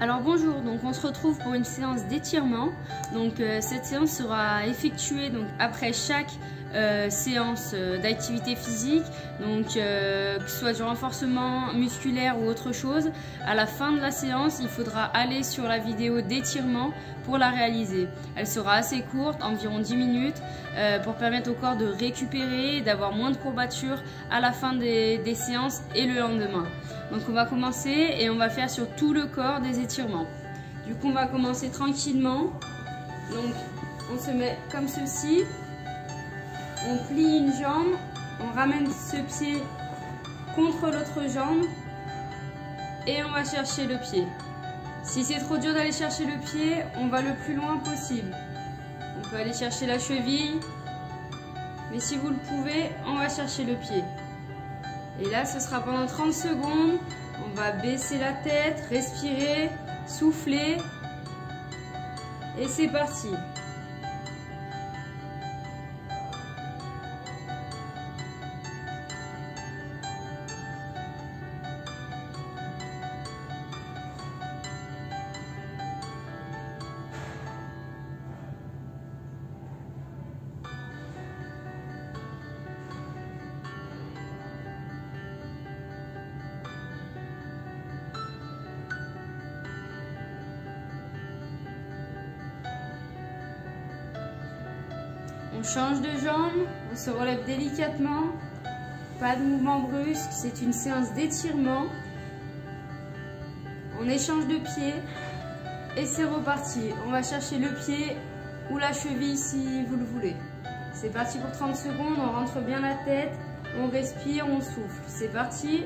Alors bonjour, donc on se retrouve pour une séance d'étirement. Donc cette séance sera effectuée donc après chaque séance d'activité physique, donc que ce soit du renforcement musculaire ou autre chose. À la fin de la séance, il faudra aller sur la vidéo d'étirement pour la réaliser. Elle sera assez courte, environ 10 minutes, pour permettre au corps de récupérer et d'avoir moins de courbatures à la fin des séances et le lendemain. Donc on va commencer et on va faire sur tout le corps des étirements. Du coup on va commencer tranquillement. Donc on se met comme ceci. On plie une jambe, on ramène ce pied contre l'autre jambe et on va chercher le pied. Si c'est trop dur d'aller chercher le pied, on va le plus loin possible. On peut aller chercher la cheville, mais si vous le pouvez, on va chercher le pied. Et là, ce sera pendant 30 secondes. On va baisser la tête, respirer, souffler. Et c'est parti. On change de jambe, on se relève délicatement, pas de mouvement brusque, c'est une séance d'étirement. On échange de pied et c'est reparti. On va chercher le pied ou la cheville si vous le voulez. C'est parti pour 30 secondes, on rentre bien la tête, on respire, on souffle. C'est parti.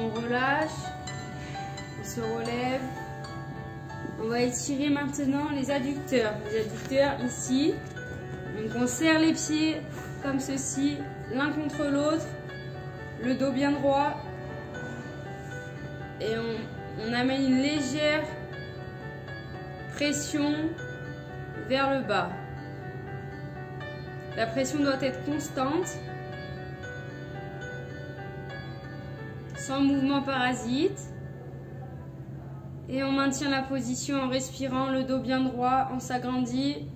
On relâche, on se relève. On va étirer maintenant les adducteurs. Les adducteurs ici. Donc on serre les pieds comme ceci, l'un contre l'autre. Le dos bien droit. Et on amène une légère pression vers le bas. La pression doit être constante. Sans mouvement parasite. Et on maintient la position en respirant, le dos bien droit, on s'agrandit.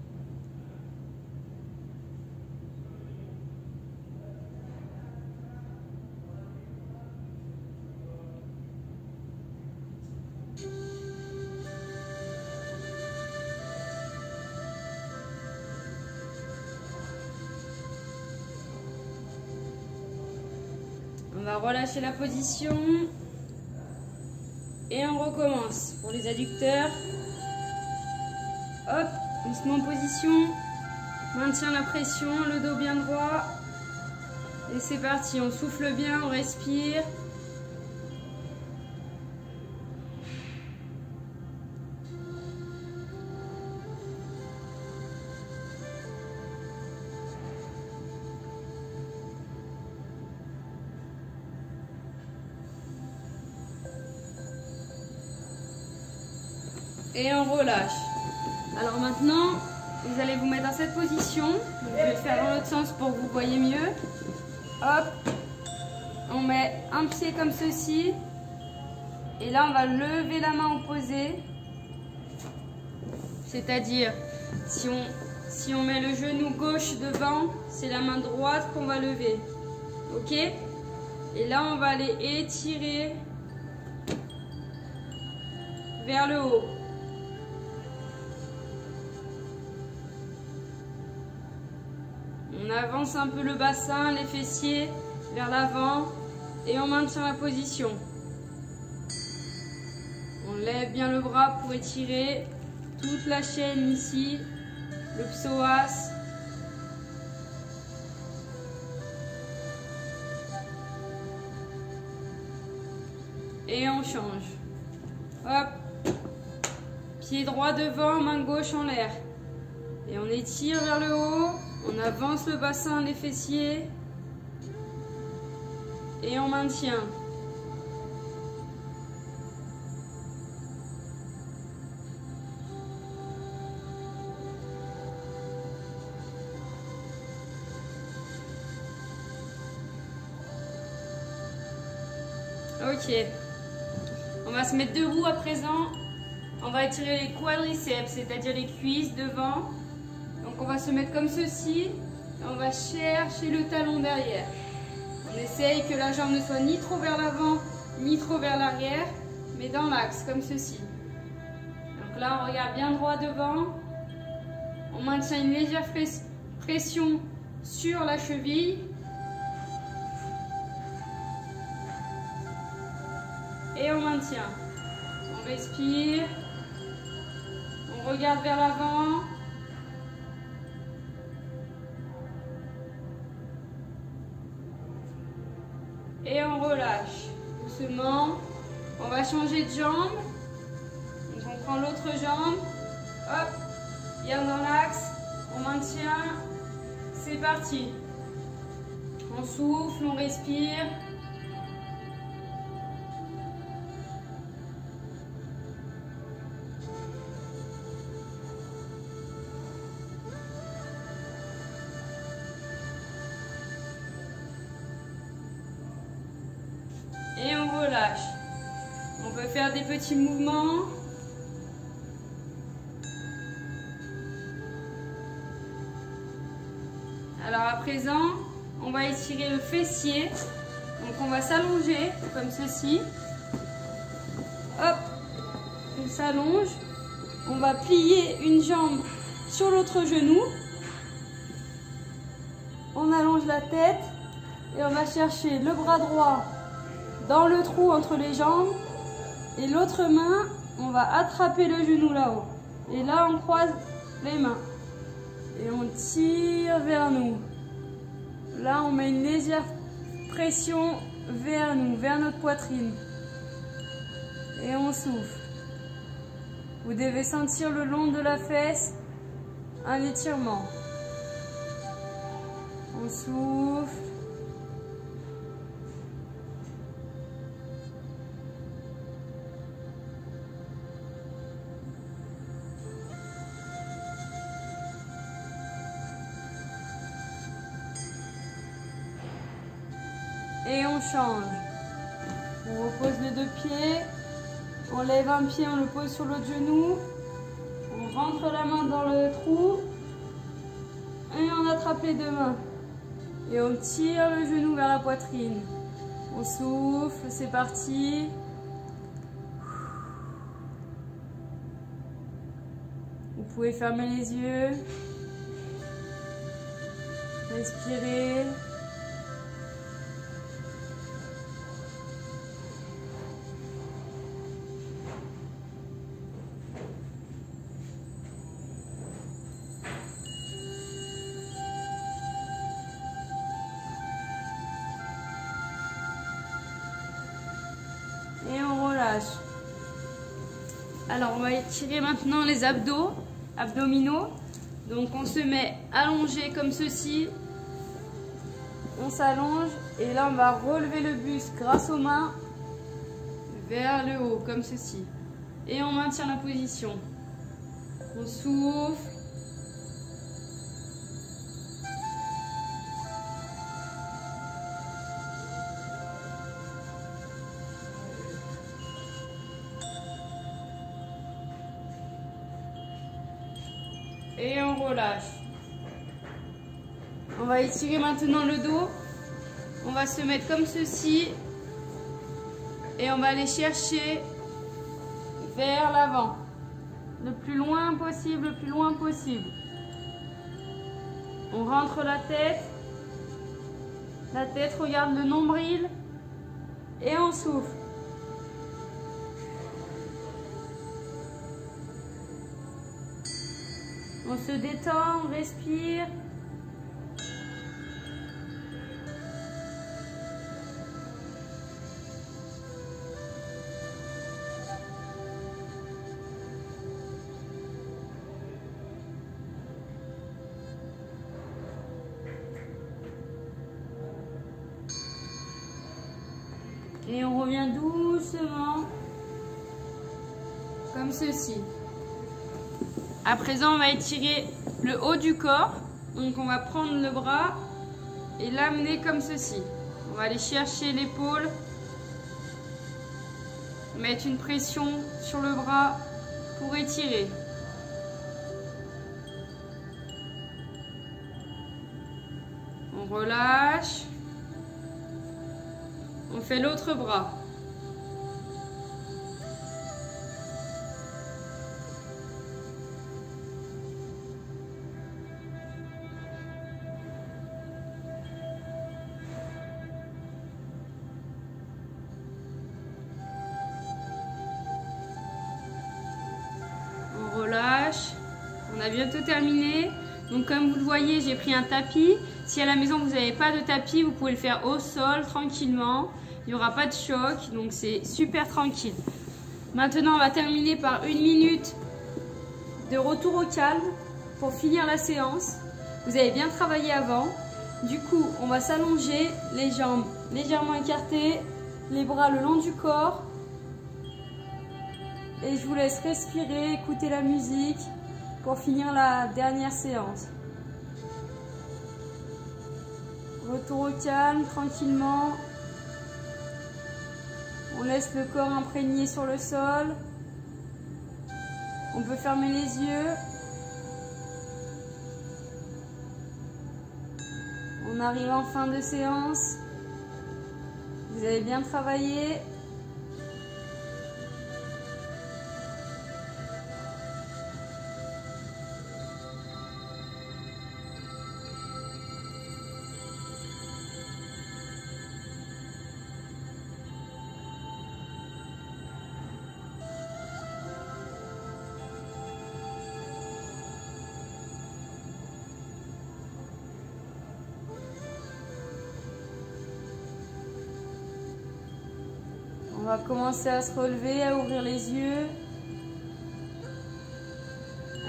On va relâcher la position et on recommence. Pour les adducteurs, hop, on se met en position, maintient la pression, le dos bien droit et c'est parti. On souffle bien, on respire. Et on relâche. Alors maintenant, vous allez vous mettre dans cette position. Je vais le faire dans l'autre sens pour que vous voyez mieux. Hop. On met un pied comme ceci. Et là, on va lever la main opposée. C'est-à-dire, si on met le genou gauche devant, c'est la main droite qu'on va lever. Ok? Et là, on va aller étirer vers le haut. On avance un peu le bassin, les fessiers vers l'avant et on maintient la position. On lève bien le bras pour étirer toute la chaîne ici, le psoas. Et on change. Hop. Pied droit devant, main gauche en l'air. Et on étire vers le haut. On avance le bassin, les fessiers. Et on maintient. Ok. On va se mettre debout à présent. On va étirer les quadriceps, c'est-à-dire les cuisses devant. Donc on va se mettre comme ceci. Et on va chercher le talon derrière. On essaye que la jambe ne soit ni trop vers l'avant, ni trop vers l'arrière, mais dans l'axe, comme ceci. Donc là, on regarde bien droit devant. On maintient une légère pression sur la cheville. Et on maintient. On respire. On regarde vers l'avant. Et on relâche. Doucement. On va changer de jambe. Donc on prend l'autre jambe. Hop. Bien dans l'axe. On maintient. C'est parti. On souffle, on respire. Et on relâche. On peut faire des petits mouvements. Alors à présent, on va étirer le fessier. Donc on va s'allonger comme ceci. Hop, on s'allonge. On va plier une jambe sur l'autre genou. On allonge la tête et on va chercher le bras droit dans le trou entre les jambes et l'autre main, on va attraper le genou là-haut. Et là, on croise les mains et on tire vers nous. Là, on met une légère pression vers nous, vers notre poitrine. Et on souffle. Vous devez sentir le long de la fesse un étirement. On souffle. Et on change. On repose les deux pieds. On lève un pied, on le pose sur l'autre genou. On rentre la main dans le trou. Et on attrape les deux mains. Et on tire le genou vers la poitrine. On souffle, c'est parti. Vous pouvez fermer les yeux. Respirez. Et on relâche. Alors on va étirer maintenant les abdominaux. Donc on se met allongé comme ceci. On s'allonge et là on va relever le buste grâce aux mains vers le haut comme ceci. Et on maintient la position. On souffle. Et on relâche. On va étirer maintenant le dos. On va se mettre comme ceci. Et on va aller chercher vers l'avant. Le plus loin possible, le plus loin possible. On rentre la tête. La tête regarde le nombril. Et on souffle. On se détend, on respire. Et on revient doucement, comme ceci. À présent, on va étirer le haut du corps. Donc on va prendre le bras et l'amener comme ceci. On va aller chercher l'épaule, mettre une pression sur le bras pour étirer. On relâche. On fait l'autre bras. On relâche. On a bientôt terminé. Donc comme vous le voyez, j'ai pris un tapis. Si à la maison vous n'avez pas de tapis, vous pouvez le faire au sol tranquillement. Il n'y aura pas de choc, donc c'est super tranquille. Maintenant, on va terminer par 1 minute de retour au calme pour finir la séance. Vous avez bien travaillé avant. Du coup, on va s'allonger, les jambes légèrement écartées, les bras le long du corps. Et je vous laisse respirer, écouter la musique pour finir la dernière séance. Retour au calme, tranquillement. On laisse le corps imprégné sur le sol. On peut fermer les yeux. On arrive en fin de séance. Vous avez bien travaillé. On va commencer à se relever, à ouvrir les yeux,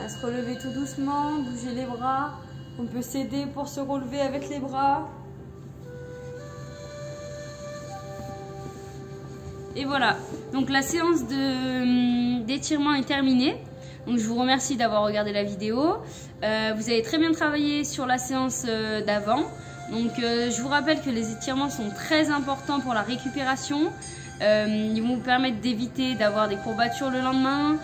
à se relever tout doucement, bouger les bras. On peut s'aider pour se relever avec les bras. Et voilà, donc la séance d'étirement est terminée. Donc je vous remercie d'avoir regardé la vidéo. Vous avez très bien travaillé sur la séance d'avant. Donc je vous rappelle que les étirements sont très importants pour la récupération. Ils vont vous permettre d'éviter d'avoir des courbatures le lendemain,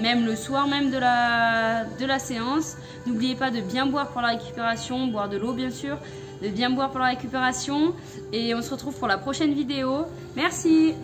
même le soir même de la séance. N'oubliez pas de bien boire pour la récupération, boire de l'eau bien sûr, de bien boire pour la récupération. Et on se retrouve pour la prochaine vidéo. Merci!